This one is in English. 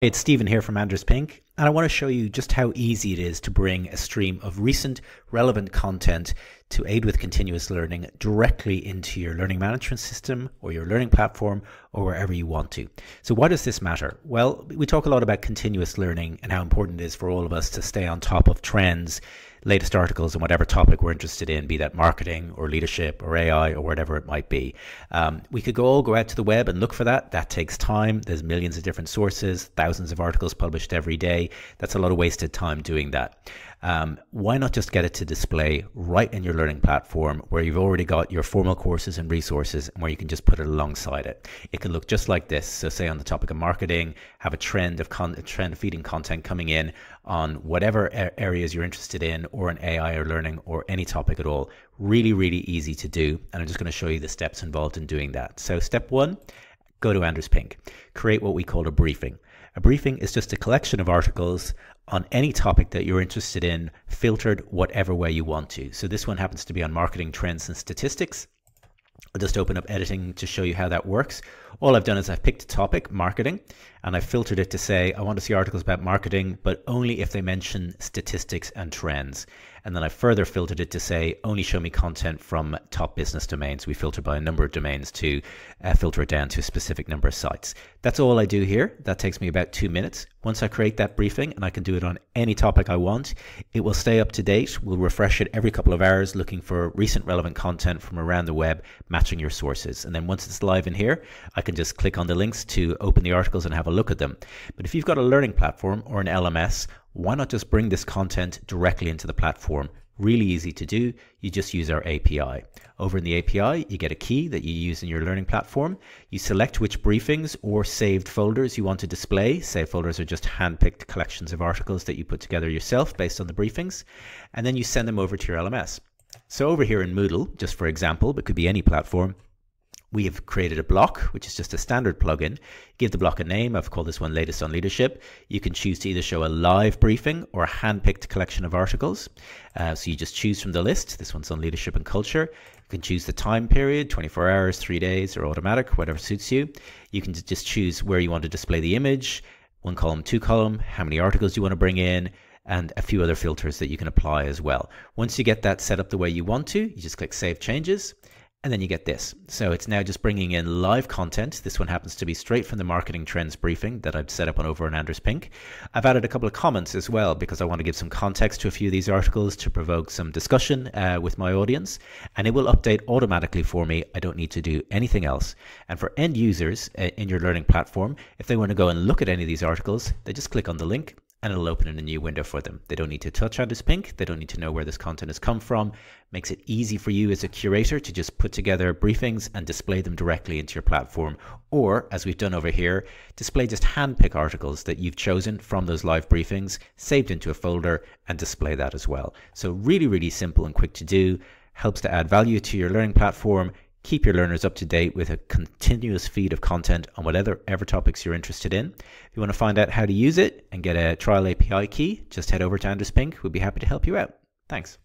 It's Stephen here from Anders Pink, and I want to show you just how easy it is to bring a stream of recent, relevant content to aid with continuous learning directly into your learning management system or your learning platform or wherever you want to. So why does this matter? Well, we talk a lot about continuous learning and how important it is for all of us to stay on top of trends, latest articles on whatever topic we're interested in, be that marketing or leadership or AI or whatever it might be. We could all go out to the web and look for that. That takes time. There's millions of different sources, thousands of articles published every day. That's a lot of wasted time doing that. Why not just get it to display right in your learning platform where you've already got your formal courses and resources and where you can just put it alongside it. It can look just like this. So say on the topic of marketing, have a trend of feeding content coming in on whatever areas you're interested in, or in AI or learning or any topic at all. Really, really easy to do. And I'm just going to show you the steps involved in doing that. So step one, go to Anders Pink. Create what we call a briefing. A briefing is just a collection of articles on any topic that you're interested in, filtered whatever way you want to. So this one happens to be on marketing trends and statistics. I'll just open up editing to show you how that works. All I've done is I've picked a topic, marketing, and I've filtered it to say I want to see articles about marketing, but only if they mention statistics and trends. And then I further filtered it to say only show me content from top business domains. We filter by a number of domains to filter it down to a specific number of sites. That's all I do here. That takes me about 2 minutes. Once I create that briefing, and I can do it on any topic I want, it will stay up to date. We'll refresh it every couple of hours looking for recent relevant content from around the web, matching your sources. And then once it's live in here, I can just click on the links to open the articles and have a look at them. But if you've got a learning platform or an LMS, why not just bring this content directly into the platform? Really easy to do. You just use our API. Over in the API, you get a key that you use in your learning platform. You select which briefings or saved folders you want to display. Saved folders are just hand-picked collections of articles that you put together yourself based on the briefings. And then you send them over to your LMS. So over here in Moodle, just for example, but could be any platform, we have created a block, which is just a standard plugin. Give the block a name. I've called this one Latest on Leadership. You can choose to either show a live briefing or a hand-picked collection of articles. So you just choose from the list. This one's on leadership and culture. You can choose the time period, 24 hours, 3 days, or automatic, whatever suits you. You can just choose where you want to display the image, 1 column, 2 column, how many articles you want to bring in, and a few other filters that you can apply as well. Once you get that set up the way you want to, you just click Save Changes. And then you get this. So it's now just bringing in live content. This one happens to be straight from the marketing trends briefing that I've set up over on Anders Pink. I've added a couple of comments as well because I want to give some context to a few of these articles to provoke some discussion with my audience. And it will update automatically for me. I don't need to do anything else. And for end users in your learning platform, if they want to go and look at any of these articles, they just click on the link and it'll open in a new window for them. They don't need to touch Anders Pink. They don't need to know where this content has come from. Makes it easy for you as a curator to just put together briefings and display them directly into your platform. Or, as we've done over here, display just hand-pick articles that you've chosen from those live briefings, saved into a folder, and display that as well. So really, really simple and quick to do. Helps to add value to your learning platform. Keep your learners up to date with a continuous feed of content on whatever topics you're interested in. If you want to find out how to use it and get a trial API key, just head over to Anders Pink. We'll be happy to help you out. Thanks.